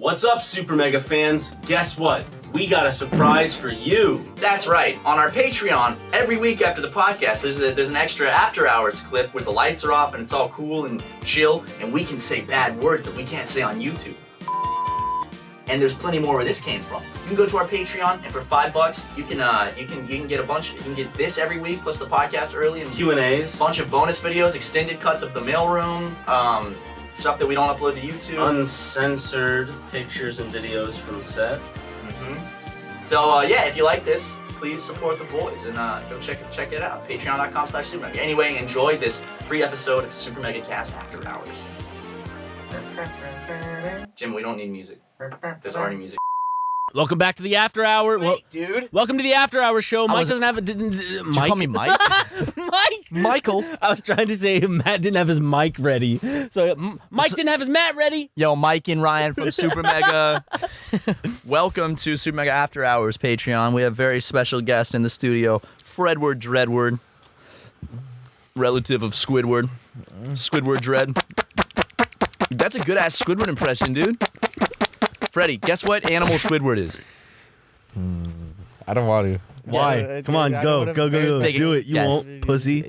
What's up, Super Mega fans? Guess what? We got a surprise for you. That's right. On our Patreon, every week after the podcast, there's an extra after hours clip where the lights are off and it's all cool and chill, and we can say bad words that we can't say on YouTube. And there's plenty more where this came from. You can go to our Patreon, and for $5, you can get a bunch. You can get this every week plus the podcast early and Q&As, a bunch of bonus videos, extended cuts of the mailroom, stuff that we don't upload to YouTube, uncensored pictures and videos from set. So yeah, if you like this, please support the boys and go check it out. Patreon.com/SuperMega. Anyway, enjoy this free episode of SuperMegaCast After Hours. Jim, we don't need music. There's already music. Welcome back to the After Hour. Dude. Welcome to the After Hour show. Mike doesn't have a... Did Mike? you call me Mike? Mike! Michael. I was trying to say Matt didn't have his mic ready. So Mike didn't have his Matt ready. Yo, Mike and Ryan from Super Mega. Welcome to Super Mega After Hours Patreon. We have a very special guest in the studio, Fredward Dreadward, relative of Squidward. Squidward Dredd. That's a good-ass Squidward impression, dude. Freddie, guess what animal Squidward is? I don't want to. Why? Come on, go. Take Do it. it. You Yes. won't, pussy.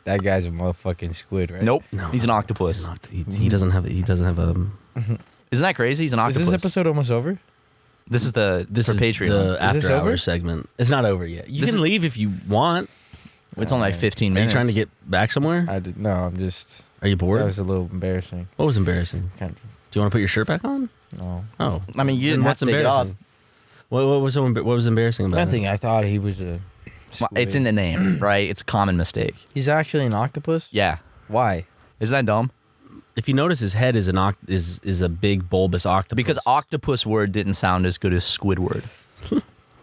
That guy's a motherfucking squid, right? Nope. No, He's an octopus. He doesn't have. He doesn't have a. Isn't that crazy? He's an Is octopus. this episode almost over? This is for Patreon. the this After Hour over? segment. It's not over yet. You This can is- leave if you want. It's only like 15 Are you minutes. trying to get back somewhere? No, I'm just. Are you bored? That was a little embarrassing. What was embarrassing? Kind Do you want to put your shirt back on? of. No. Oh, I mean, you Then didn't have what's to take it off. embarrassing? What was embarrassing about Nothing. I thought he was a. Well, Squid. it's in the name, right? It's a common mistake. He's actually an octopus. Yeah. Why? Isn't that dumb? it? If you notice, his head is is a big bulbous octopus. Because octopus word didn't sound as good as Squidward.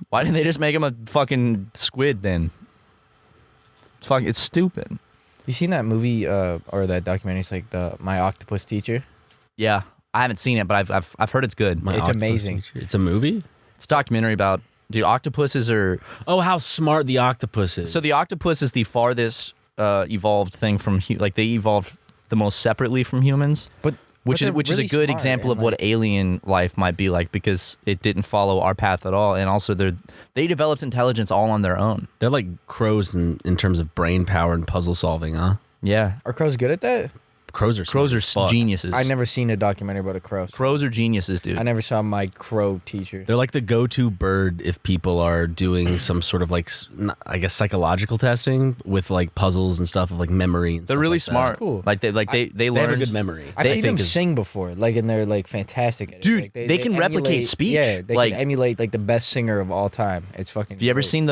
Why didn't they just make him a fucking squid then? It's stupid. You seen that movie or that documentary? It's like My Octopus Teacher. Yeah, I haven't seen it, but I've heard it's good. My It's octopus amazing. teacher. It's a movie. It's a documentary about octopuses are. Oh, how smart the octopus is. So the octopus is the farthest evolved thing from like they evolved the most separately from humans. But Which they're is a really good smart example and, of what like- alien life might be like because it didn't follow our path at all, and also they developed intelligence all on their own. They're like crows in terms of brain power and puzzle solving, huh? Yeah, Are crows good at that? Crows are smart as fuck. geniuses. I never seen a documentary about a crow. Crows are geniuses, dude. I never saw my crow teacher. They're like the go-to bird if people are doing some sort of like, I guess, psychological testing with like puzzles and stuff of like memory. And They're stuff really like that. smart. cool. Like they They learn have a good memory. I've They seen them think is- sing before, like, and they're like fantastic at it. Dude, Like, they can replicate emulate- speech. Yeah, they Like- can emulate like the best singer of all time. It's fucking. Have you ever great. seen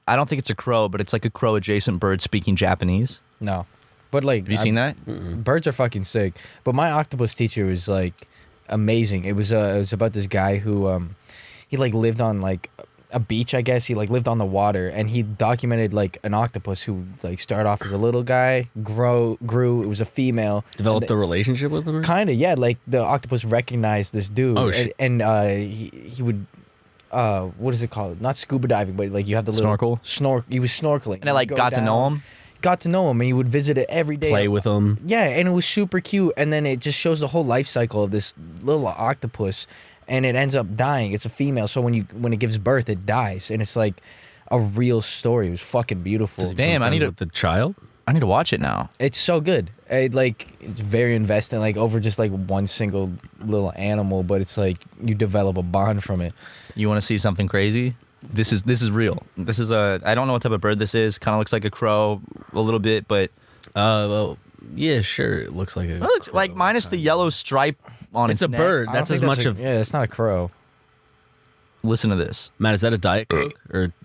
I don't think it's a crow, but it's like a crow adjacent bird speaking Japanese. No, but like, Have you seen that? Birds are fucking sick. But My Octopus Teacher was like amazing. It was about this guy who he like lived on like a beach, I guess. He like lived on the water, and he documented like an octopus who like started off as a little guy, grew. It was a female. Developed a relationship with them? Or? Kind of, yeah. Like the octopus recognized this dude, Oh, shit. and he would, what is it called? Not scuba diving, but like you have the little Snorkel? He was snorkeling, And I like Go got to know down, him. Got to know him, and he would visit it every day. Play with them. Yeah, and it was super cute. And then it just shows the whole life cycle of this little octopus, and it ends up dying. It's a female, so when it gives birth, it dies, and it's like a real story. It was fucking beautiful. Damn, I need to with the child. I need to watch it now. It's so good. It's very invested, like over just like one single little animal, but it's like you develop a bond from it. You want to see something crazy? This is real. This is I don't know what type of bird this is. Kind of looks like a crow a little bit, but Well, yeah, sure. It looks like a look, like minus the yellow stripe on It's its a neck. bird. I don't That's think as much of. yeah. It's not a crow. Listen to this. Matt, is that a Diet Coke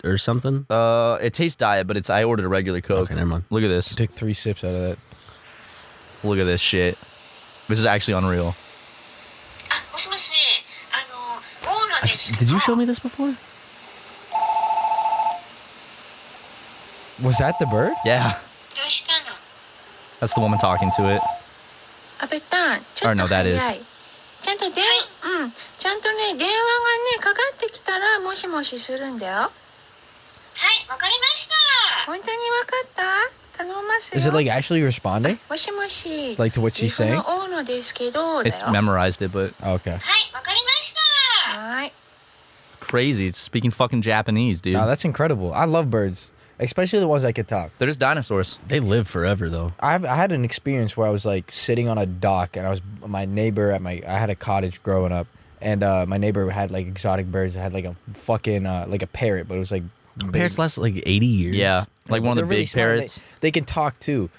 or something? It tastes diet, but I ordered a regular Coke. Okay, never mind. Look at this. Took 3 sips out of that. Look at this shit. This is actually unreal. Did you show me this before? Was that the bird? Yeah. That's the woman talking to it. 阿ベタン、ちょ Or っ no, と that 早 is. い。ちゃんとちゃんとね、電話がね、かかってきたら、もしもしするんだよ。はい、わかりました。本当にわかった？頼ますよ。 Is it like actually responding? もしもし。 Like to what she's saying? 岐阜の大野ですけど。 It's だよ。 memorized it, but Oh, okay. はい、わかりました。はい。 crazy. It's speaking fucking Japanese, dude. Oh, that's incredible. I love birds, especially the ones that can talk. They're just dinosaurs. They live forever though. I had an experience where I was like sitting on a dock, and my neighbor I had a cottage growing up, and my neighbor had like exotic birds. It had like a fucking like a parrot, but it was like big. Parrots last like 80 years. Yeah, like one of the They're really big smart, and parrots. They can talk too.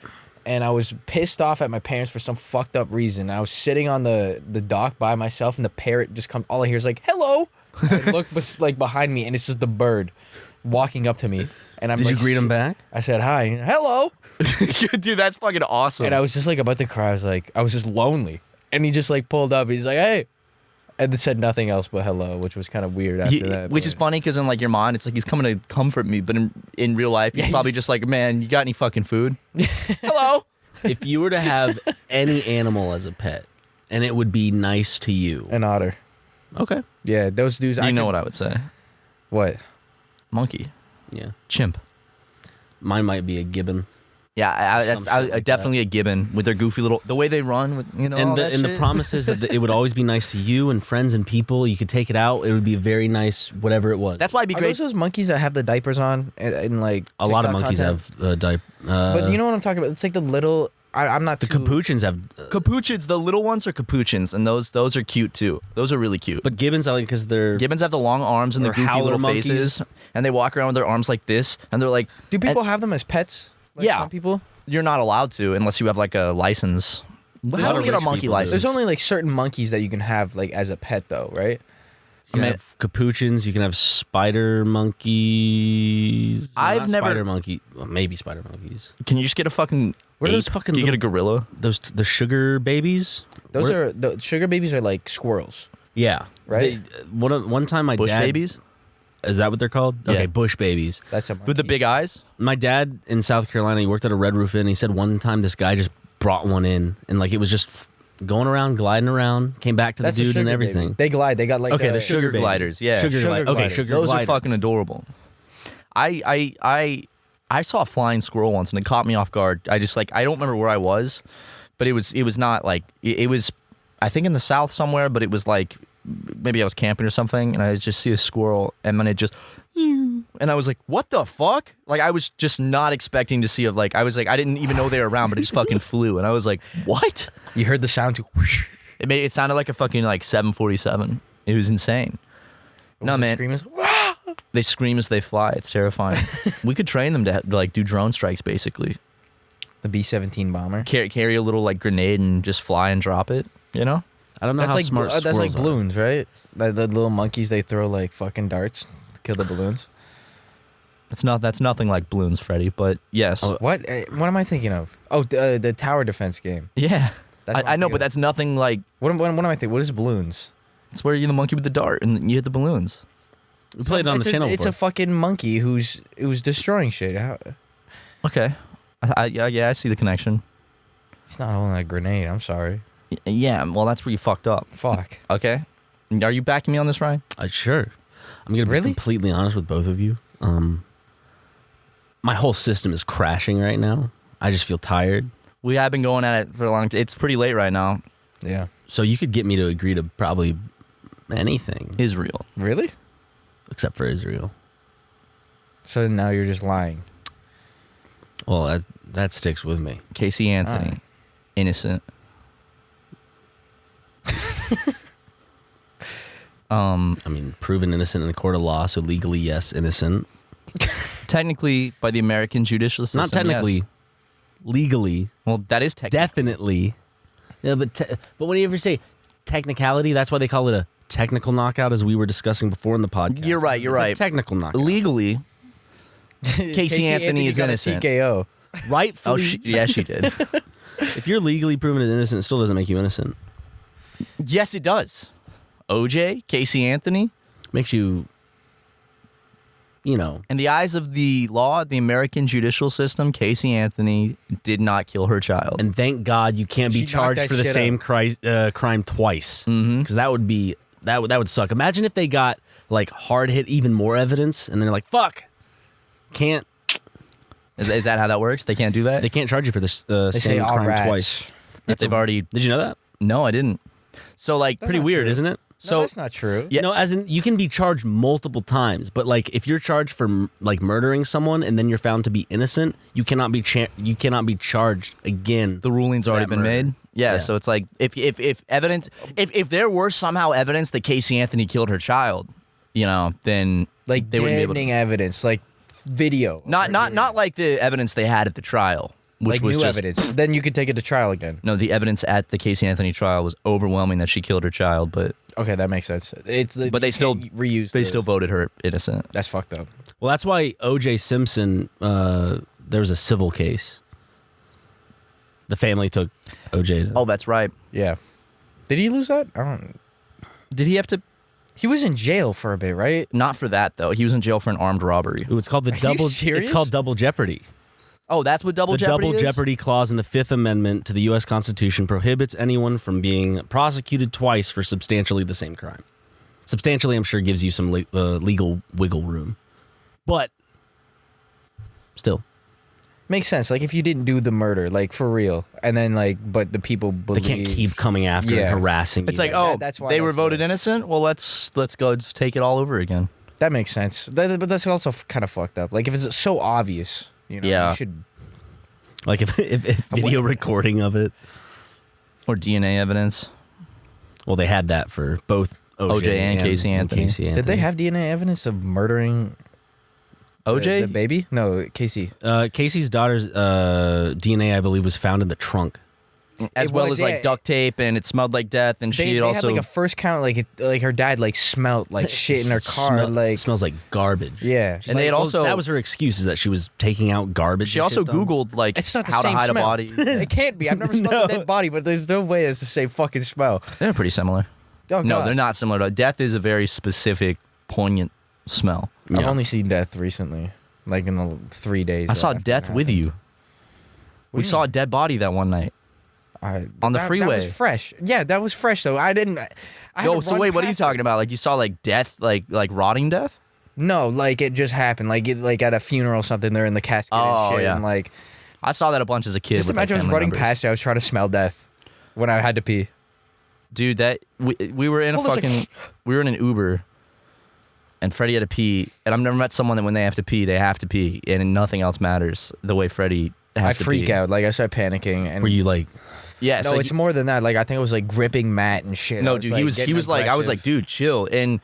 And I was pissed off at my parents for some fucked up reason. I was sitting on the dock by myself, and the parrot just comes. All I hear is like, "Hello." I look like behind me, and it's just the bird walking up to me. And I'm Did like, you greet him back? I said hi. Hello. Dude, that's fucking awesome. And I was just like about to cry. I was just lonely. And he just like pulled up. He's like, "Hey," and then said nothing else but hello, which was kind of weird after that. Which but- is funny because in like your mind, it's like he's coming to comfort me, but in real life, he's Yeah, probably he's- just like, man, you got any fucking food? Hello. If you were to have any animal as a pet, and it would be nice to you. an otter. Okay. Yeah, those dudes. You know what I would say? What? Monkey, Yeah. chimp. Mine might be a gibbon. Yeah, Some shit like definitely a gibbon with their goofy little the way they run with all And that the shit. promise is that it would always be nice to you and friends and people. You could take it out. It would be very nice, whatever it was. That's why it'd be Are great. those monkeys that have the diapers on and like a lot of TikTok monkeys content? have diaper. But you know what I'm talking about? It's like the little. I'm not the too. capuchins have. Capuchins, the little ones are capuchins, and those are cute too. Those are really cute. But gibbons, I like because they're. Gibbons have the long arms and the Or goofy howler little monkeys. faces, and they walk around with their arms like this, and they're like, Do people have them as pets? Like Yeah. Some people. you're not allowed to unless you have like a license. lot How do of we get a rich monkey people do. license? There's only like certain monkeys that you can have like as a pet though, right? You can have capuchins. You can have spider monkeys. No, I've not never- spider monkey. Well, maybe spider monkeys. Can you just get a fucking What are those ape? fucking Can you get a little- gorilla? Those the sugar babies. Those Where- are the sugar babies are like squirrels. Yeah. Right? One time my Bush dad. babies Is that what they're called? Yeah. Okay, bush babies. That's a monkey. with the big eyes. My dad in South Carolina, he worked at a Red Roof Inn. He said one time this guy just brought one in, and like it was just going around, gliding around, came back to That's the a dude and sugar baby. everything. They glide. They got like Okay, a, the Sugar baby. gliders, yeah. Sugar, Sugar glider. Okay, gliders. sugar Those glider. are fucking adorable. I saw a flying squirrel once and it caught me off guard. I don't remember where I was, but it was not like it was I think in the south somewhere, but it was like maybe I was camping or something and I just see a squirrel and then it just and I was like, what the fuck? Like I was just not expecting to see I didn't even know they were around, but it just fucking flew and I was like, what? You heard the sound too. It sounded like a fucking like 747. It was insane. No man. They scream as they fly. It's terrifying. We could train them to like do drone strikes, basically. The B-17 bomber. Carry a little like grenade and just fly and drop it. You know? I don't know That's how like smart that's like squirrels are. balloons, right? The little monkeys they throw like fucking darts to kill the balloons. That's nothing like balloons, Freddie. But yes, What? What am I thinking of? Oh, the tower defense game. yeah. That's what I I'm know, thinking but of. that's nothing like. What am I thinking? What is balloons? It's where you're the monkey with the dart and you hit the balloons. We played it on It's the a- channel It's before. a fucking monkey who's destroying shit. Okay. Yeah, I see the connection. It's not holding a grenade. I'm sorry. Yeah. Well, that's where you fucked up. Fuck. Okay. Are you backing me on this, Ryan? Sure. I'm gonna be Really? completely honest with both of you. My whole system is crashing right now. I just feel tired. We have been going at it for a long time. It's pretty late right now. Yeah. So you could get me to agree to probably anything Israel. Really? except for Israel. So now you're just lying. Well, that sticks with me. Casey Anthony. Alright. Innocent. I mean, proven innocent in a court of law, so legally, yes, innocent. Technically, by the American judicial system. Not technically, yes. legally, Well, that is technically. definitely. Yeah, but when you ever say technicality, that's why they call it a technical knockout, as we were discussing before in the podcast. You're right, you're It's right. A technical knockout. Legally, Casey Anthony is got a innocent. TKO. Rightfully, Yeah, she did. if you're legally proven as innocent, it still doesn't make you innocent. Yes, it does. OJ, Casey Anthony. Makes you, In the eyes of the law, the American judicial system, Casey Anthony did not kill her child. and thank God you can't be She knocked charged that for the shit same out. crime twice. Mhm. Because that would be that would suck. Imagine if they got like hard hit even more evidence, and then they're like, "Fuck, can't." Is that how that works? They can't do that? They can't charge you for this They say same all crime rats. twice. If they've already... Did you know that? No, I didn't. So, like... Pretty not weird, true. isn't it? So So- that's not true. Yeah. No, as in you can be charged multiple times, but like if you're charged for like murdering someone and then you're found to be innocent, you cannot be charged again. The ruling's already that been murder. made? Yeah, Yeah. so it's like, if evidence... If there were somehow evidence that Casey Anthony killed her child, you know, then... Like they wouldn't be able to... damning evidence, like video. Not like the evidence they had at the trial, which like was new just... evidence. Then you could take it to trial again. No, the evidence at the Casey Anthony trial was overwhelming that she killed her child, but Okay, that makes sense. But they still reuse. they still voted her innocent. That's fucked up. Well, that's why O.J. Simpson. There was a civil case. The family took O.J. to- Oh, that's right. Yeah. Did he lose that? I don't. Did he have to? He was in jail for a bit, right? Not for that though. He was in jail for an armed robbery. Ooh, it's called the Are you double. serious? It's called double jeopardy. Oh, that's what double The jeopardy double is? jeopardy clause in the Fifth Amendment to the U.S. Constitution prohibits anyone from being prosecuted twice for substantially the same crime. Substantially, I'm sure, gives you some legal wiggle room, but still, Makes sense. Like if you didn't do the murder, like for real, and then like, but the people they believe can't keep coming after Yeah. and harassing It's you. like, Yeah, oh, that's why they were that's voted the- innocent. Well, let's go just take it all over again. That makes sense. But that's also kind of fucked up. Like if it's so obvious, you know, Yeah. you should. Like if video recording of it. Or DNA evidence. Well, they had that for both OJ, OJ and Casey Anthony. Did they have DNA evidence of murdering OJ? the baby? No, Casey. Casey's daughter's DNA, I believe, was found in the trunk. as It well was, as like yeah. duct tape, and it smelled like death, and They she had also had like a first count, like her dad like smelled like shit in her car, like smells like garbage. yeah. And they had also- that was her excuse, is that she was taking out garbage. she and also shit done. Googled like It's not the how to same hide smell. a body. It can't be. I've never smelled a dead body, but there's no way it's the same fucking smell. They're pretty similar. Oh, No, God. they're not similar. Death is a very specific, poignant smell. I've Yeah. only seen death recently, like in the 3 days. I saw after it death with happened. you. We saw a dead body that one night. On the That freeway. was fresh. Yeah, that was fresh though. I didn't. I had Yo, to so run wait, what are you past talking about? Like you saw like death, like rotting death? No, like it just happened. Like at a funeral or something. They're in the casket Oh, and shit. yeah. And like, I saw that a bunch as a kid. just with, like, imagine I was family running members. past you. I was trying to smell death when I had to pee. Dude, that we were in a Hold on a fucking sec. we were in an Uber, and Freddie had to pee, and I've never met someone that when they have to pee, and nothing else matters the way Freddie I has to freak pee. out. Like I start panicking. And Were you like, Yeah, no, so it's more than that. Like I think it was like gripping Matt and shit. I no, was, dude, like, he was getting like I was like, aggressive. dude, chill. And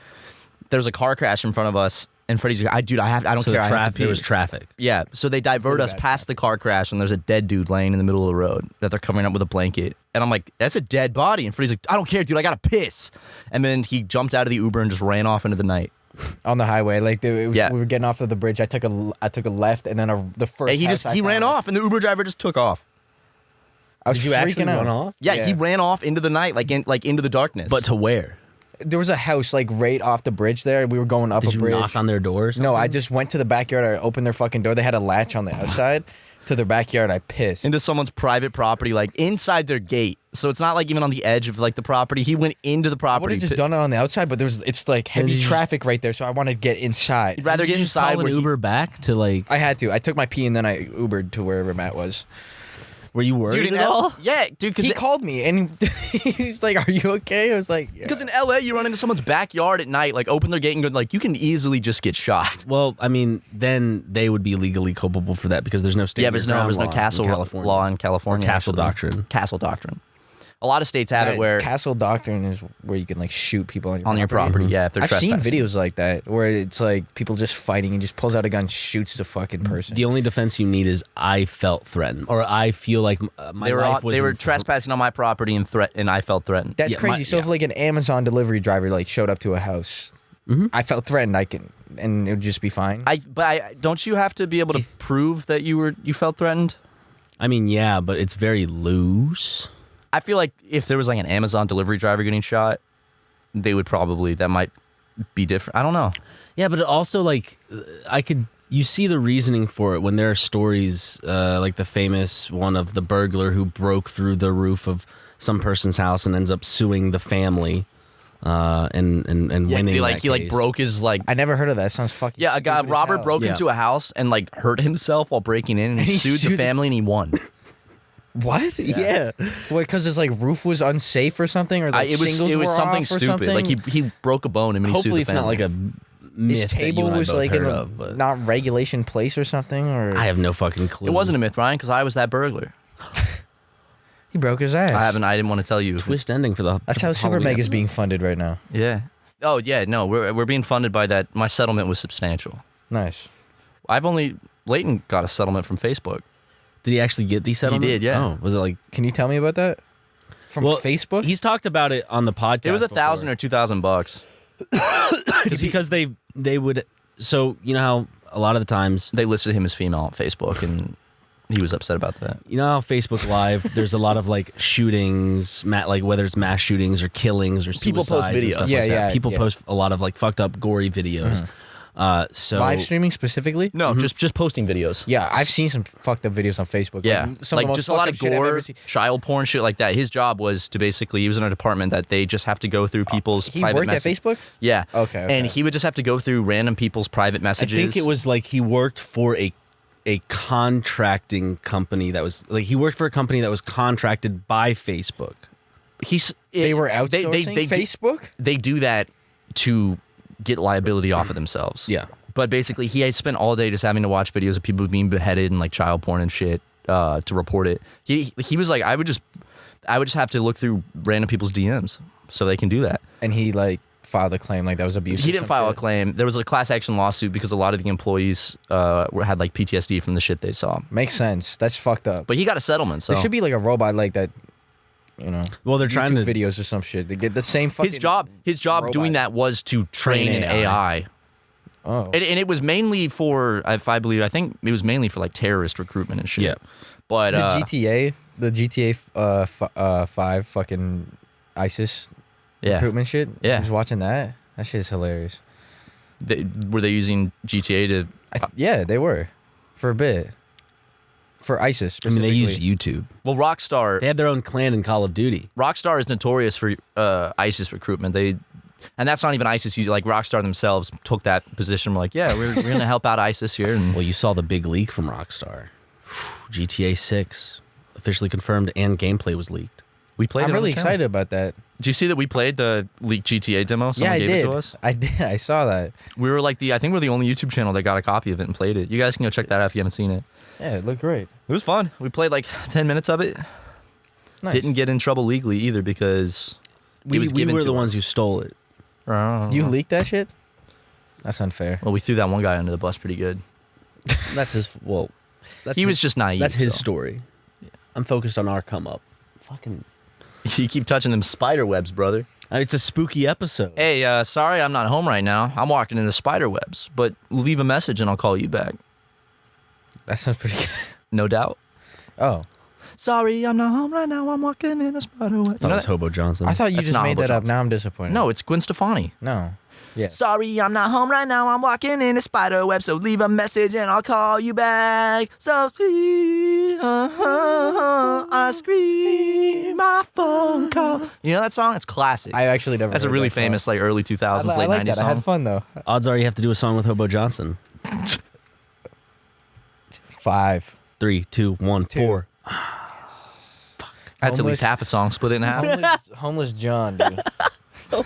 there was a car crash in front of us, and Freddie's like, I don't so care, I have to pee. there was traffic? Yeah, so they divert Really us bad past the car crash, and there's a dead dude laying in the middle of the road that they're covering up with a blanket. And I'm like, that's a dead body. And Freddie's like, I don't care, dude, I gotta piss. And then he jumped out of the Uber and just ran off into the night. on the highway. Like it was, Yeah. we were getting off of the bridge. I took a left, and then the first. And house I he ran found- off, and the Uber driver just took off. I was Did you freaking actually out. run off? Yeah, he ran off into the night, like into the darkness. But to where? There was a house like right off the bridge there. We were going up Did a you bridge. knock on their doors? No, I just went to the backyard. I opened their fucking door. They had a latch on the outside to their backyard. I pissed. into someone's private property, like inside their gate. So it's not like even on the edge of like the property. He went into the I would property. have just done it on the outside, but it's like heavy did you- traffic right there, so I wanted to get inside. He'd rather get inside Call where an Uber back to like I had to. I took my pee and then I Ubered to wherever Matt was. were you worried dude, in at all? yeah, dude, He called me and he's like, "Are you okay?" I was like, yeah. because in LA you run into someone's backyard at night, like open their gate and go, like you can easily just get shot. Well, I mean, then they would be legally culpable for that because there's no state. Yeah, your there's ground no law castle in California. law in California. Or castle actually. doctrine. Castle doctrine. A lot of states have it where castle doctrine is where you can like shoot people on your property. Yeah, if they're I've seen trespassing. videos like that where it's like people just fighting and just pulls out a gun, shoots the fucking person. The only defense you need is I felt threatened, or I feel like my they were life was. they were in- trespassing on my property and I felt threatened. That's Yeah, crazy. So if yeah. like an Amazon delivery driver like showed up to a house, I felt threatened. And it would just be fine. Don't you have to be able to prove that you felt threatened? I mean, yeah, but it's very loose. I feel like if there was like an Amazon delivery driver getting shot, that might be different. I don't know. Yeah, but it also like you see the reasoning for it when there are stories like the famous one of the burglar who broke through the roof of some person's house and ends up suing the family and winning. He broke his like. I never heard of that. It sounds fucking. Yeah, a guy stupid as Robert hell. broke Yeah. into a house and like hurt himself while breaking in, and he sued the family and he won. What? Yeah. What? Because his like roof was unsafe or something, or like It was shingles were something off or stupid. something? Like he broke a bone and he Hopefully, sued the it's not family. like a myth his that you table and I was both like in heard a of, but not regulation place or something, or I have no fucking clue. It wasn't a myth, Ryan, because I was that burglar. he broke his ass. I didn't want to tell you. twist ending for the. That's how Super Halloween Meg is episode. being funded right now. Yeah. Oh yeah, no, we're being funded by that. My settlement was substantial. Nice. Leighton got a settlement from Facebook. Did he actually get the settlement? did, yeah. Oh, was it like Can you tell me about that? From Facebook? He's talked about it on the podcast. It was $1,000 or $2,000. because they would. So you know how a lot of the times, They listed him as female on Facebook, and he was upset about that. you know how Facebook Live, there's a lot of like shootings, like whether it's mass shootings or killings or People post suicides and videos. stuff Yeah, like that. yeah, People yeah. post a lot of like fucked up, gory videos. So Live streaming specifically? No, just posting videos. Yeah, I've seen some fucked up videos on Facebook. Yeah, Some of the like most just a lot fucked of up shit I've gore, ever seen. child porn, shit like that. His job was to basically, he was in a department that they just have to go through people's He private worked at messages. Facebook? Yeah. Okay. And he would just have to go through random people's private I messages. think it was like he worked for a contracting company that was like he worked for a company that was contracted by Facebook. They were outsourcing Facebook? They do that to get liability off of themselves. Yeah. But basically, he had spent all day just having to watch videos of people being beheaded and like child porn and shit to report it. He was like, I would just have to look through random people's DMs so they can do that. And he like filed a claim like that was abuse. He didn't file a claim. There was a class action lawsuit because a lot of the employees had like PTSD from the shit they saw. Makes sense. That's fucked up. But he got a settlement. So There should be like a robot like that, you know. Well, they're trying YouTube to videos or some shit. They get the same fucking his job doing robot. that was to train an AI. Oh. And it was mainly for, I think it was mainly for like terrorist recruitment and shit. Yeah. But the GTA 5 fucking ISIS yeah, recruitment shit. Yeah. I was watching that. That shit is hilarious. were they using GTA to? Yeah, they were for a bit. For ISIS, I mean, they used specifically. YouTube. Well, Rockstar. They had their own clan in Call of Duty. Rockstar is notorious for ISIS recruitment. And that's not even ISIS. Like Rockstar themselves took that position. We're like, yeah, we're going to help out ISIS here. And Well, you saw the big leak from Rockstar. GTA 6 officially confirmed and gameplay was leaked. we played. I'm it on really the channel. excited about that. Did you see that we played the leaked GTA demo? Yeah, Someone I gave did. it to us. I did. I saw that. We were like I think we're the only YouTube channel that got a copy of it and played it. You guys can go check that out if you haven't seen it. Yeah, it looked great. It was fun. We played like 10 minutes of it. Nice. Didn't get in trouble legally either because We was given were to the us. ones who stole it. You leaked that shit? That's unfair. Well, we threw that one guy under the bus pretty good. That's his. Well, that's He was his- just naive. That's his so. story. I'm focused on our come up. Fucking. You keep touching them spider webs, brother. It's a spooky episode. Hey, sorry I'm not home right now. I'm walking into spider webs, but leave a message and I'll call you back. That sounds pretty good. No doubt. Oh. Sorry, I'm not home right now. I'm walking in a spider web. I thought it was Hobo Johnson. I thought you That's just not made Hobo that up. Johnson. Now I'm disappointed. No, it's Gwen Stefani. No. Yeah. Sorry, I'm not home right now. I'm walking in a spider web, so leave a message and I'll call you back. So sweet, I scream my phone call. You know that song? It's classic. I actually never That's a heard really that song. famous, like early 2000s, I late like 90s that. song. I had fun though. Odds are you have to do a song with Hobo Johnson. 5. 3, 2, 1, 4. That's at least Homeless- half a song. Split it in half. Homeless John, dude.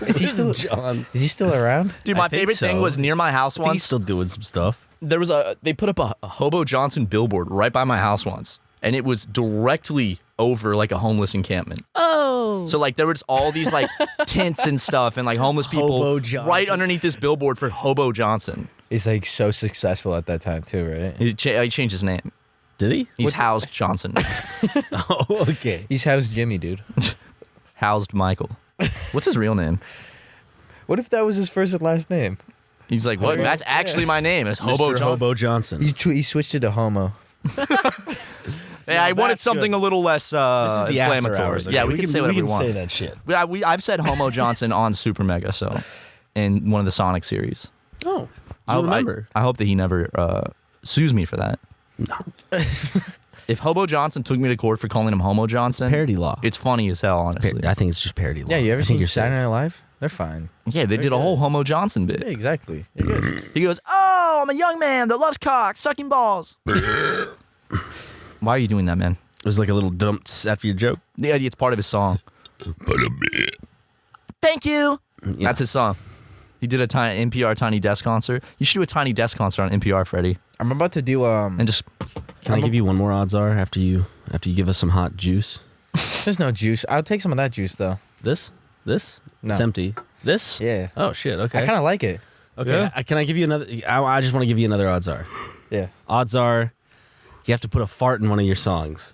Is he still John? Is he still around? Dude, I my think favorite thing so. was near my house I think he's once. still doing some stuff. There was they put up a Hobo Johnson billboard right by my house once, and it was directly over like a homeless encampment. Oh. So like there was all these like tents and stuff and like homeless people Hobo Johnson. right underneath this billboard for Hobo Johnson. He's like so successful at that time too, right? He changed his name. Did he? He's Housed Johnson. Oh, okay. He's housed Jimmy, dude. Housed Michael. What's his real name? What if that was his first and last name? He's like, what? That's actually my name. It's Hobo Mr. Johnson. Hobo Johnson. He switched it to homo. Yeah, I wanted that's something good. a little less This is the after inflammatory. hours. Okay, Yeah, we can say whatever we want. say that shit. I've said Homo Johnson on Super Mega, so in one of the Sonic series. Oh, I you remember? I hope that he never sues me for that. No. If Hobo Johnson took me to court for calling him Homo Johnson, Parody law. it's funny as hell, honestly. I think it's just parody law. Yeah, you ever I think seen you're Saturday Night Live? They're fine. Yeah, they They're did a whole good. Homo Johnson bit. Yeah, exactly. You're good. He goes, "Oh, I'm a young man that loves cock, sucking balls." Why are you doing that, man? It was like a little dumps after your joke. Yeah, it's part of his song. Thank you. Yeah. That's his song. He did a tiny NPR Tiny Desk concert. You should do a Tiny Desk concert on NPR, Freddie, I'm about to do and just Can I give you one more odds are after you give us some hot juice? There's no juice. I'll take some of that juice though. This? No. It's empty. This? Yeah. Oh shit. Okay. I kind of like it. Okay. Can I give you another? I just want to give you another odds are. Yeah. Odds are, you have to put a fart in one of your songs.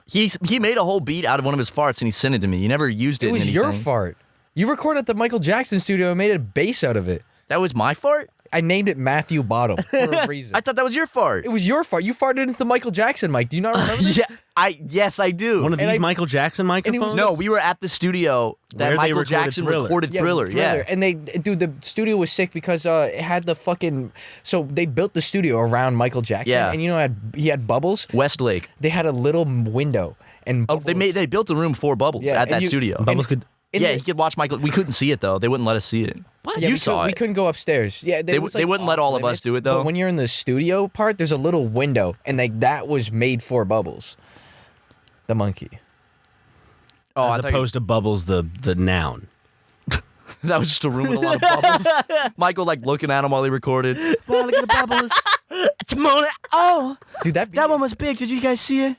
he made a whole beat out of one of his farts and he sent it to me. He never used it. It was in your anything. fart. You recorded at the Michael Jackson studio and made a bass out of it. That was my fart. I named it Matthew Bottom for a reason. I thought that was your fart. It was your fart. You farted into the Michael Jackson mic. Do you not remember this? Yes, I do. One of And these I- Michael Jackson microphones? No, we were at the studio that Where they Michael recorded Jackson Thriller. recorded Yeah, Thriller. Yeah. And the studio was sick because it had the fucking. So they built the studio around Michael Jackson. Yeah. And he had bubbles. Westlake. They had a little window and. Oh, Bubbles- they built a room for Bubbles Yeah, at and that you- studio. Bubbles could. in Yeah, the- he could watch Michael. We couldn't see it though. They wouldn't let us see it. Yeah, You we saw We it. couldn't go upstairs. Yeah, They was, wouldn't let all of us off-limits, do it, though. But when you're in the studio part, there's a little window, and that was made for Bubbles, the monkey. Oh, as opposed to Bubbles, the noun. that was just a room with a lot of bubbles. Michael like looking at him while he recorded. Wow, look at the bubbles. Timona. Oh, Dude, that beat, was big. Did you guys see it?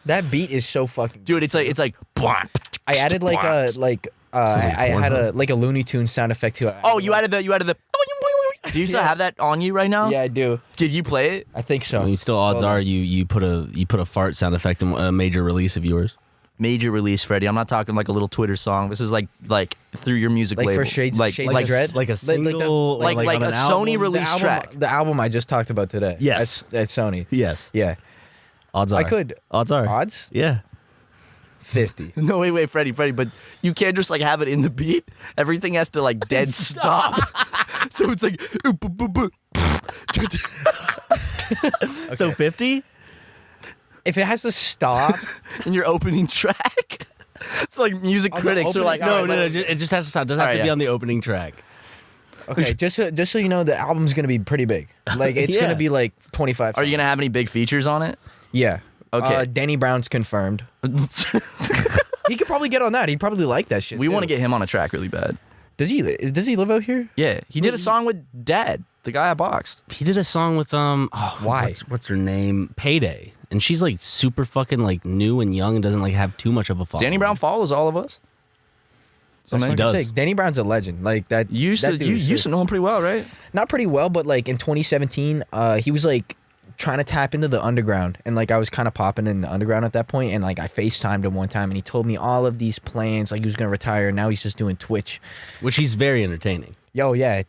that beat is so fucking. Dude, it's like. I added like I had Pornhub. a Looney Tunes sound effect to it. Oh, you added the. Do you still have that on you right now? Yeah, I do. Did you play it? I think so. I mean, still, odds Hold on. are you put a fart sound effect in a major release of yours. Major release, Freddie. I'm not talking like a little Twitter song. This is like through your music Like label. for Shades like of Like Dread? a the- single, like on a an Sony album? release track. The album I just talked about today. Yes. At Sony. Yes. Yeah. Odds are. I could. Odds are. Odds? Yeah. 50. No, wait, Freddie, but you can't just like have it in the beat. Everything has to like dead stop. So it's like. So 50? If it has to stop, in your opening track. It's like music On the critics are like, opening- No, "All right, let's-" it just has to stop. It doesn't have Alright, to be yeah. on the opening track. okay, just so you know, the album's gonna be pretty big. Like it's Yeah. gonna be like 25. Are you gonna have any big features on it? Yeah. Okay. Danny Brown's confirmed. He could probably get on that. He'd probably like that shit. We too. want to get him on a track really bad. Does he live out here? Yeah, he did a song with Dad, the guy I boxed. He did a song with Why? What's her name? Payday. And she's like super fucking like new and young and doesn't like have too much of a following. Danny Brown follows all of us. So That's man, fucking does. sick. Danny Brown's a legend. Like that. you used that to dude you is used sick. to know him pretty well, right? Not pretty well, but like in 2017, he was like trying to tap into the underground, and like I was kind of popping in the underground at that point, and like I FaceTimed him one time, and he told me all of these plans, like he was gonna retire, and now he's just doing Twitch. Which he's very entertaining. Yo, yeah,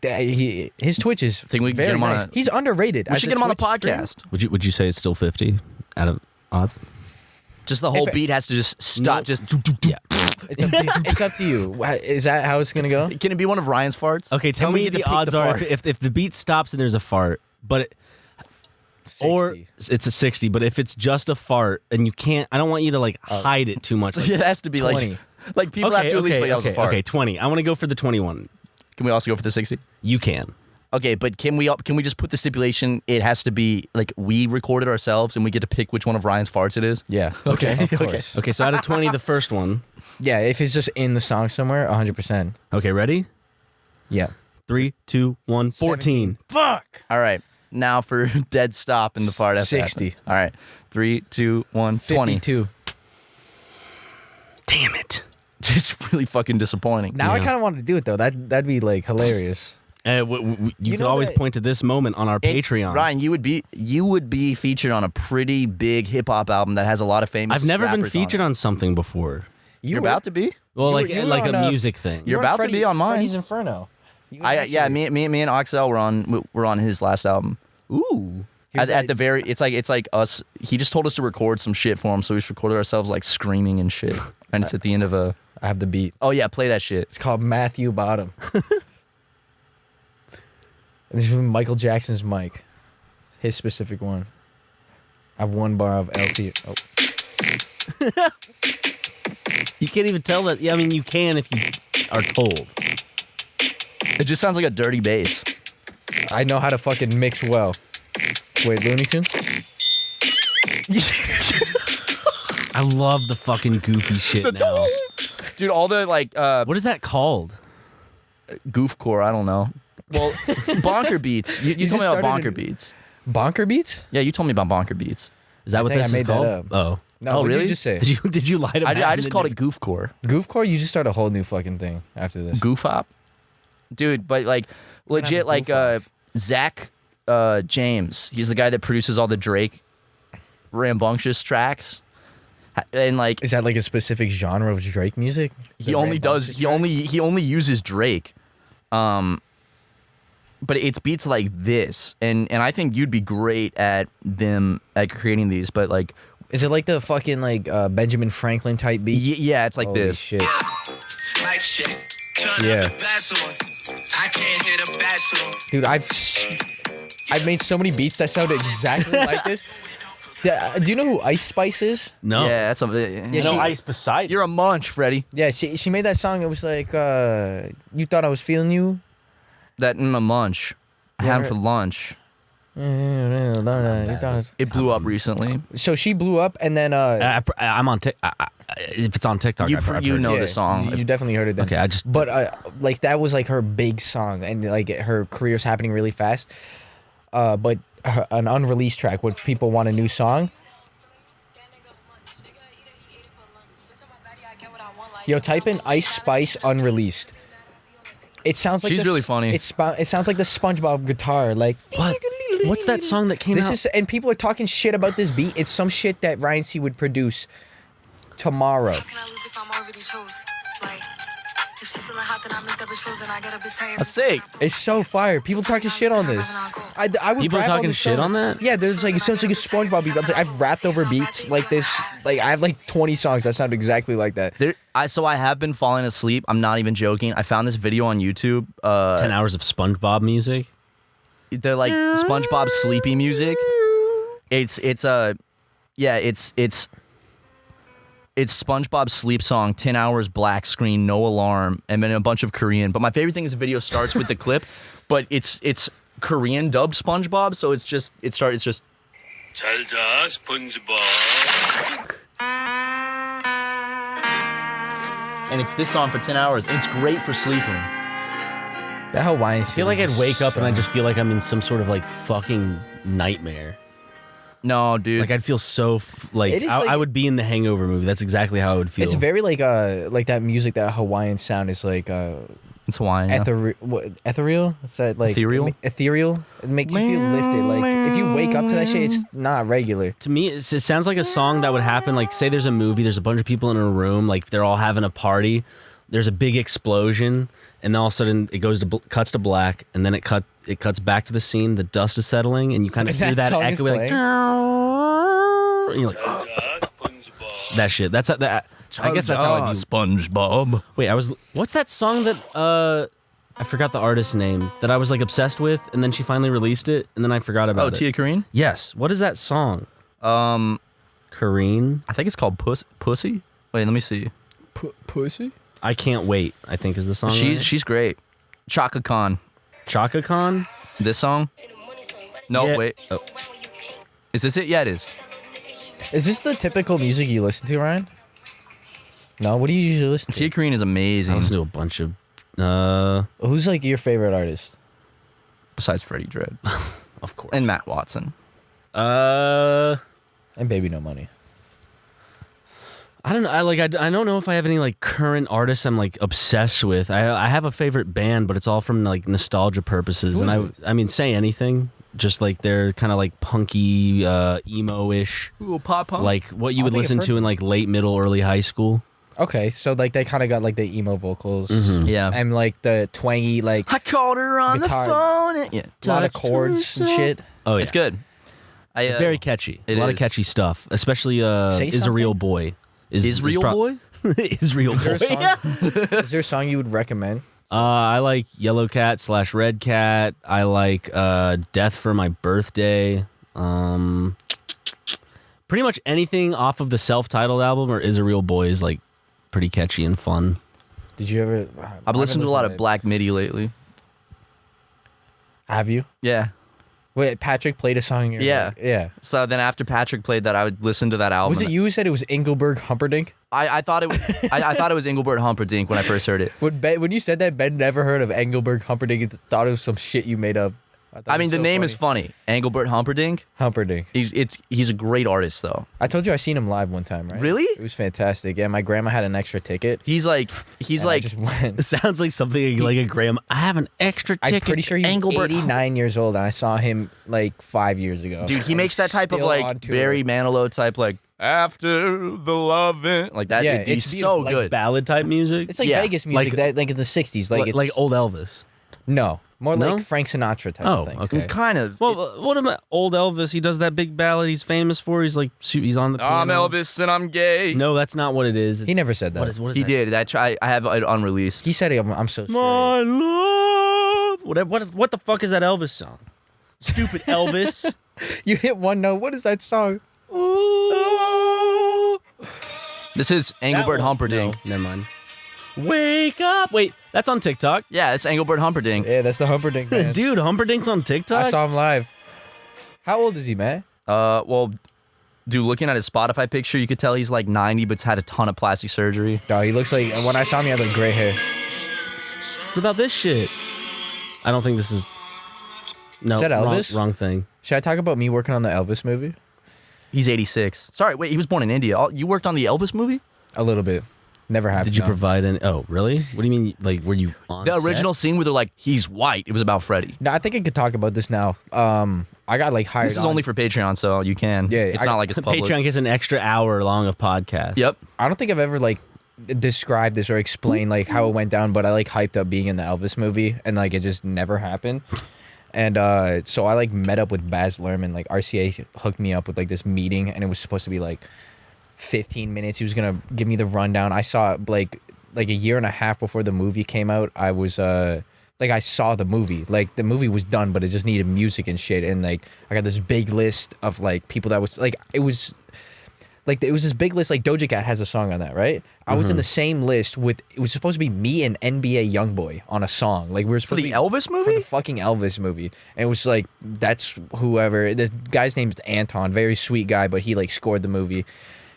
his Twitch is Think we can very get him on nice. a- He's underrated. We as should a get him on the Twitch streamer. podcast. Would you say it's still 50 out of odds? Just the whole If it- beat has to just stop. Nope. Just Yeah. It's up to you. Is that how it's gonna go? can it be one of Ryan's farts? Okay, tell And we me get to the pick odds are fart. if the beat stops and there's a fart, but or 60. it's a 60, but if it's just a fart and you can't, I don't want you to like hide it too much. Like, it has to be 20. like people have to at least play out the fart. okay, 20. I want to go for the 21. Can we also go for the 60? You can. Okay, but can we just put the stipulation? It has to be like we recorded ourselves and we get to pick which one of Ryan's farts it is. Yeah. Okay. Of course. Okay, so out of 20, the first one. Yeah, if it's just in the song somewhere, 100%. Okay, ready? Yeah. 3, 2, 1, 14. Fuck. All right, now for dead stop in the fart. has to happen. 60. All right, 3, 2, 1, 20. 52. Damn it. It's really fucking disappointing. Now I Yeah. kind of want to do it though. That'd be like hilarious. You could know always that- point to this moment on our And, Patreon. Ryan, you would be featured on a pretty big hip hop album that has a lot of famous. I've never been rappers featured on. on something before. You're about to be. Well, You like were- you were like on, a music thing. You're about to be on mine. Freddie's Inferno. You was Yeah, actually- me and Oxel were on his last album. Ooh. He was At the very, it's like us. He just told us to record some shit for him, so we just recorded ourselves like screaming and shit. And it's at the end of a. I have the beat. Oh yeah, play that shit. It's called Matthew Bottom. This is from Michael Jackson's mic. His specific one. I have one bar of LT. Oh. You can't even tell that. Yeah, I mean, you can if you are told. It just sounds like a dirty bass. I know how to fucking mix well. Wait, Looney Tunes? I love the fucking goofy shit now. Dude, all the like What is that called? goofcore, I don't know. Well, bonker beats. You told me just about started bonker in- beats. Bonker beats? Yeah, you told me about bonker beats. Is that what think this I made is that called? up. Oh. No, Oh, what did really? you just say? Did you lie to I just called it goofcore. Goofcore? You just start a whole new fucking thing after this. Goof hop. Dude, but like legit have a like goof off. Zach James. He's the guy that produces all the Drake rambunctious tracks. And like Is that like a specific genre of Drake music? he only uses Drake. But it's beats like this, and I think you'd be great at creating these. But like, Is it like the fucking like Benjamin Franklin type beat? yeah, it's like Holy this. shit. Mic check. Turn Yeah. up the bass on. I can't hear the bass on. Dude, I've made so many beats that sound exactly like this. Do you know who Ice Spice is? No. Yeah, that's Yeah, No she- ice beside You're a munch, Freddie. Yeah, she made that song. It was like, you thought I was feeling you. That a munch. I had him for lunch. It blew up recently. So she blew up, and then I'm on TikTok. If it's on TikTok, I've heard You it. know yeah, the song. You definitely heard it then. Okay, I just- But like that was like her big song, and like her career's happening really fast. But an unreleased track, when people want a new song. Yo, type in Ice Spice unreleased. It sounds like She's really funny. It sounds like the SpongeBob guitar, like What? What's that song that came this out? is, and people are talking shit about this beat. It's some shit that Ryan C would produce tomorrow. Can I lose if I'm already chose? Like, if she feeling hot, then I make that bitch frozen. I got a bitch tired. That's sick. It's so fire. People talking shit on this. I would People rap talking this shit song. on that? Yeah, there's like it sounds like a SpongeBob beat. But I've rapped over beats like this. Like I have like 20 songs that sound exactly like that. So I have been falling asleep. I'm not even joking. I found this video on YouTube. 10 hours of SpongeBob music. The like SpongeBob sleepy music. It's SpongeBob's sleep song, 10 hours black screen, no alarm, and then a bunch of Korean. But my favorite thing is the video starts with the clip, but it's Korean dubbed SpongeBob, so it's just 잘자 스펀지밥. and it's this song for 10 hours, and it's great for sleeping. That Hawaiian. I feel like I'd wake up and I just feel like I'm in some sort of like fucking nightmare. No, dude. Like I'd feel so It is like- I would be in the Hangover movie. That's exactly how I would feel. It's very like that music, that Hawaiian sound is like it's Hawaiian. Yeah. ethereal. Is that like Ethereal? Ethereal. It makes you feel lifted. Like if you wake up to that shit, it's not regular. To me, it sounds like a song that would happen. Like, say there's a movie, there's a bunch of people in a room, like they're all having a party. There's a big explosion, and then all of a sudden it goes to cuts to black, and then it cuts back to the scene. The dust is settling, and you kind of And hear that that song is echo, like, and you're like, 잘자 스펀지밥. that shit. That's that. I guess that's how I do. SpongeBob. Wait, what's that song that I forgot the artist's name that I was like obsessed with, and then she finally released it, and then I forgot about Oh, it. Tia Kareen? Yes. What is that song? Kareen? I think it's called Pussy. Wait, let me see. Pussy. I Can't Wait, I think is the song. She's great. Chaka Khan. Chaka Khan? This song? No, Yeah. wait. Oh. Is this it? Yeah, it is. Is this the typical music you listen to, Ryan? No. What do you usually listen to? Tia Kareen is I amazing. listen to a bunch of Who's like your favorite artist? Besides Freddie Dredd of course. and Matt Watson. And Baby No Money. I don't know. I don't know if I have any like current artists I'm like obsessed with. I have a favorite band, but it's all from like nostalgia purposes. Who And is I mean, Say Anything. Just like they're kind of like punky, emo-ish, Ooh, pop punk. like what you I would think I've listen heard to in like late, middle, early high school. Okay, so like they kind of got like the emo vocals. yeah. And like the twangy, like I called her on Guitar. the phone. Yeah. a lot of chords and shit. Oh yeah, It's good. It's very catchy. it A lot of is. catchy stuff, especially Say "Is a Real Something? Boy." Is Real Boy? Is Real Is there, Boy. a song, is there a song you would recommend? I like Yellow Cat / Red Cat. I like Death for My Birthday. Pretty much anything off of the self-titled album or Is a Real Boy is like pretty catchy and fun. Did you ever? I've listened to a lot of Black Midi lately. Have you? Yeah. Wait, Patrick played a song. And you're Yeah. like, yeah. So then after Patrick played that, I would listen to that album. Was it you who said it was Engelbert Humperdinck? I thought it. I thought it was Engelbert Humperdinck when I first heard it. When you said that, Ben never heard of Engelbert Humperdinck. He thought it was some shit you made up. I mean, the name is funny. Engelbert Humperdinck. Humperdinck. He's a great artist, though. I told you I seen him live one time, right? Really? It was fantastic. Yeah, my grandma had an extra ticket. He's like and I just went. It sounds like something like a Graham. I have an extra ticket. I'm pretty sure he's Engelbert 89 years old, and I saw him like 5 years ago. dude. He makes that type of Still on like tour. Barry Manilow type like after the loving like that. Yeah, He's it's so beautiful. good. Ballad type music. It's like Yeah, Vegas music, like in the 60s. Like, like it's, old Elvis. No, more No? like Frank Sinatra type Oh, of thing. okay. Kind of. Well, what about old Elvis? He does that big ballad he's famous for. He's like, he's on the piano. I'm Elvis and I'm gay. No, that's not what it is. He never said that. What is He that? did. I have it unreleased. He said, I'm so straight. My love. What the fuck is that Elvis song? Stupid Elvis. You hit one note. What is that song? This is Engelbert That one. Humperdinck. No, never mind. Wake up. Wait, that's on TikTok. Yeah, it's Engelbert Humperdinck. Yeah, that's the Humperdinck man. Dude, Humperdinck's on TikTok? I saw him live. How old is he, man? Well, dude, looking at his Spotify picture, you could tell he's like 90, but's had a ton of plastic surgery. Dog, he looks like, when I saw him, he had like gray hair. What about this shit? I don't think this is... No, Is that Elvis? Wrong thing. Should I talk about me working on the Elvis movie? He's 86. Sorry, wait, he was born in India. You worked on the Elvis movie? A little bit. Never happened. Did you no. provide any... Oh, really? What do you mean? Like, were you on The set? original scene where they're like, he's white. It was about Freddie. No, I think I could talk about this now. I got like hired. This is on- only for Patreon, so you can. Yeah, it's I- not like it's public. Patreon gets an extra hour long of podcast. Yep. I don't think I've ever like described this or explained like how it went down, but I like hyped up being in the Elvis movie, and like it just never happened. And so I like met up with Baz Luhrmann. Like RCA hooked me up with like this meeting, and it was supposed to be like 15 minutes. He was gonna give me the rundown. I saw it like a year and a half before the movie came out. I was like I saw the movie. Like the movie was done, but it just needed music and shit. And like I got this big list of like people that was like it was this big list. Like Doja Cat has a song on that, right? I was in the same list with. It was supposed to be me and NBA YoungBoy on a song. Like we were For supposed the to be, Elvis for movie? the fucking Elvis movie. And it was like that's whoever. The guy's name is Anton, very sweet guy, but he like scored the movie.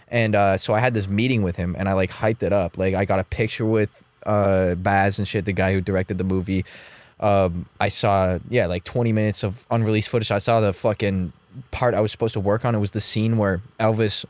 And so I had this meeting with him, and I like hyped it up. Like I got a picture with Baz and shit, the guy who directed the movie. I saw like 20 minutes of unreleased footage. I saw the fucking part I was supposed to work on. It was the scene where Elvis.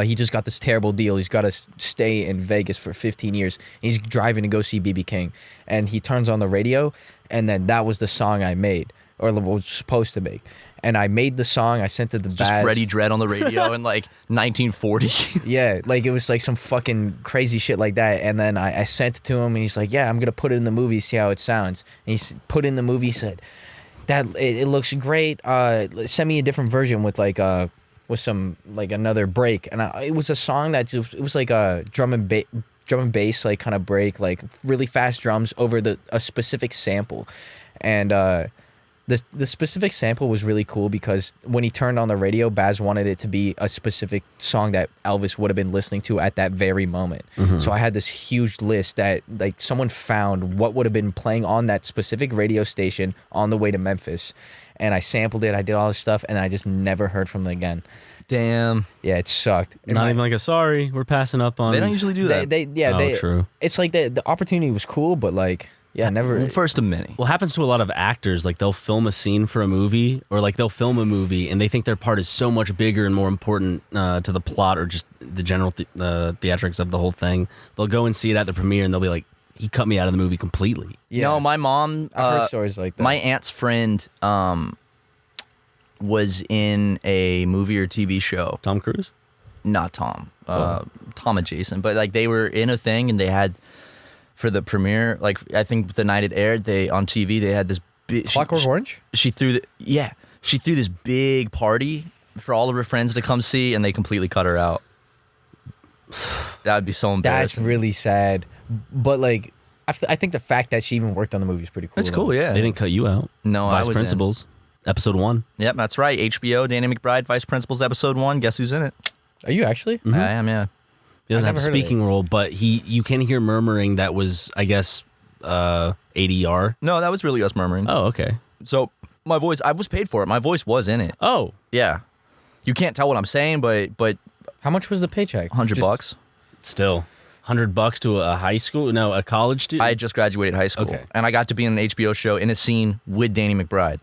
He just got this terrible deal. He's got to stay in Vegas for 15 years. He's driving to go see BB King, and he turns on the radio, and then that was the song I made, or was supposed to make. And I made the song. I sent it to Just Baz. Freddie Dredd on the radio in like 1940. Yeah, like it was like some fucking crazy shit like that. And then I sent it to him, and he's like, "Yeah, I'm gonna put it in the movie, see how it sounds." And he put in the movie, he said, "That it looks great. Send me a different version with like with some like another break." And it was a song that just, it was like a drum and bass like kind of break, like really fast drums over a specific sample. And the specific sample was really cool because when he turned on the radio, Baz wanted it to be a specific song that Elvis would have been listening to at that very moment. So I had this huge list that like someone found what would have been playing on that specific radio station on the way to Memphis. And I sampled it, I did all this stuff, and I just never heard from them again. Damn. Yeah, it sucked. And Not even like a sorry, we're passing up on... They don't usually do that. True. It's like the opportunity was cool, but like, yeah, never. First of many. Well, it happens to a lot of actors. Like they'll film a scene for a movie, or like they'll film a movie, and they think their part is so much bigger and more important to the plot or just the general theatrics of the whole thing. They'll go and see it at the premiere, and they'll be like, "He cut me out of the movie completely." Yeah. No, my mom. I've heard stories like that. My aunt's friend was in a movie or TV show. Tom Cruise. Not Tom. Tom and Jason. But like they were in a thing, and they had for the premiere. Like I think the night it aired, they on TV they had this big Clockwork Orange? She threw this big party for all of her friends to come see, and they completely cut her out. That would be so embarrassing. That's really sad. But like, I think the fact that she even worked on the movie is pretty cool. That's cool, though. yeah. They didn't cut you out. No, I Vice was Principals, episode 1. Yep, that's right. HBO, Danny McBride, Vice Principals, episode 1. Guess who's in it? Are you actually? I am, yeah. He doesn't I've have a never heard of speaking role, but you can hear murmuring that was, I guess, ADR? No, that was really us murmuring. Oh, okay. So my voice, I was paid for it. My voice was in it. Oh, Yeah. You can't tell what I'm saying, but How much was the paycheck? $100. still $100 to a high school? No, a college student. I had just graduated high school, Okay. and I got to be in an HBO show in a scene with Danny McBride.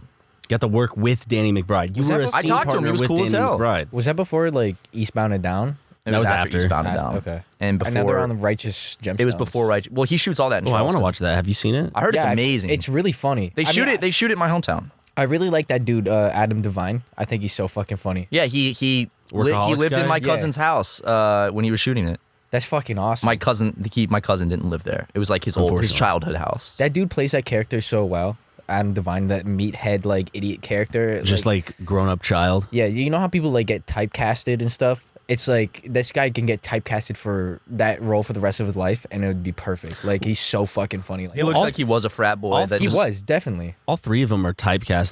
got to work with Danny McBride. You Was that were a before- I scene talked to him. He partner was with cool as Danny hell. McBride. Was that before like Eastbound and Down? It was after Eastbound and Ah, Down. Okay. And I know they're before on the Righteous Gemstones. it was before right. Well, he shoots all that in Oh, I want to Charleston. watch that. Have you seen it? I heard it's Yeah, amazing. It's really funny. They shoot it. They shoot it in my hometown. I really like that dude, Adam Devine. I think he's so fucking funny. Yeah, he Workaholics lived in guy? my Yeah. cousin's house when he was shooting it. That's fucking awesome. My cousin didn't live there. It was like his Unfortunately. childhood house. That dude plays that character so well. Adam Devine, that meathead like idiot character. Just like grown-up child. yeah, you know how people like get typecasted and stuff. It's like this guy can get typecasted for that role for the rest of his life, and it would be perfect. Like he's so fucking funny. Like, He looks all- like he was a frat boy. all- That he just, was definitely. All three of them are typecast.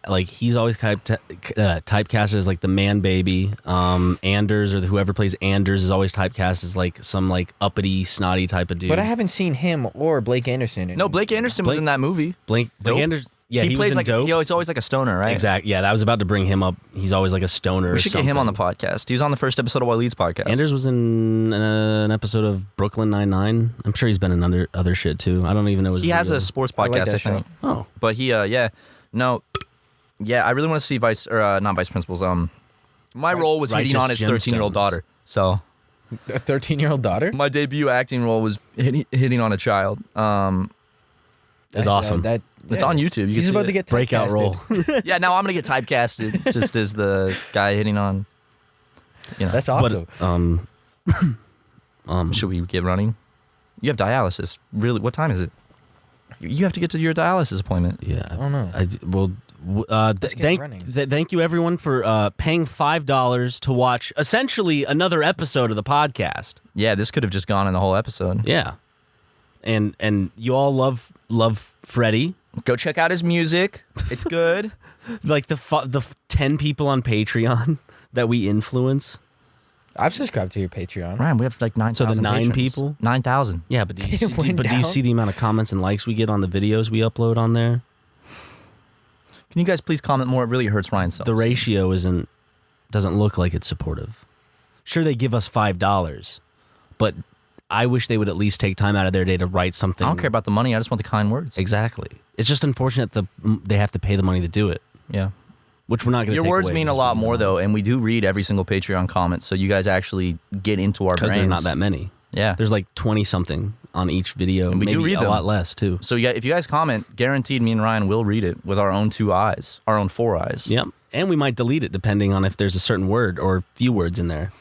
Like he's always typecast as like the man baby. Anders or whoever plays Anders is always typecast as like some like uppity, snotty type of dude. But I haven't seen him or Blake Anderson. No, Blake Anderson was Blake- in that movie. Blake Dope. Anders. Yeah, he plays was in like Dope. he's always like a stoner, right? Exactly. Yeah, I was about to bring him up. He's always like a stoner. We should get him on the podcast. He was on the first episode of Why Leads podcast. Anders was in an episode of Brooklyn Nine-Nine. I'm sure he's been in other shit too. I don't even know. He has a sports I like podcast, that I show. think. Oh, But he, I really want to see not vice principals. My role was hitting Righteous on his 13-year-old Gemstones. daughter. So A 13-year-old daughter. my debut acting role was hitting on a child. it's awesome. It's on YouTube. You can He's see about it. to get Breakout typecasted. role. Yeah, now I'm gonna get typecasted just as the guy hitting on. You know, That's awesome. But should we get running? You have dialysis. Really? What time is it? You have to get to your dialysis appointment. yeah, I don't know. Thank running. thank you everyone for paying $5 to watch essentially another episode of the podcast. Yeah, this could have just gone in the whole episode. Yeah, and you all love Freddie. Go check out his music. It's good. Like the 10 people on Patreon that we influence. I've subscribed to your Patreon. Ryan, we have like 9,000 So the 9 patrons. people? 9,000. Yeah, but do you It see, went do you down? see the amount of comments and likes we get on the videos we upload on there? Can you guys please comment more? It really hurts Ryan's self. The ratio doesn't look like it's supportive. Sure, they give us $5, but I wish they would at least take time out of their day to write something. I don't care about the money. I just want the kind words. Exactly. It's just unfortunate that they have to pay the money to do it, Yeah. which we're not going to. Your words mean a lot more, though, and we do read every single Patreon comment, so you guys actually get into our because brains. there's not that many. Yeah. There's like 20 something on each video. And we do maybe read a them. lot less too. So if you guys comment, guaranteed me and Ryan will read it with our own 2 eyes, our own 4 eyes. Yep. And we might delete it depending on if there's a certain word or few words in there.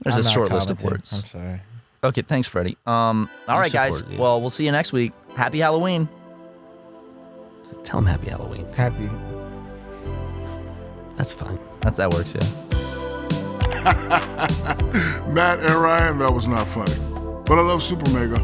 There's I'm a not short list of commenting. words. I'm sorry. Okay, thanks, Freddie. All right, guys. support, yeah. Well, we'll see you next week. Happy Halloween. Tell them Happy Halloween. Happy. That's fine. That works, yeah. Matt and Ryan, that was not funny. But I love Super Mega.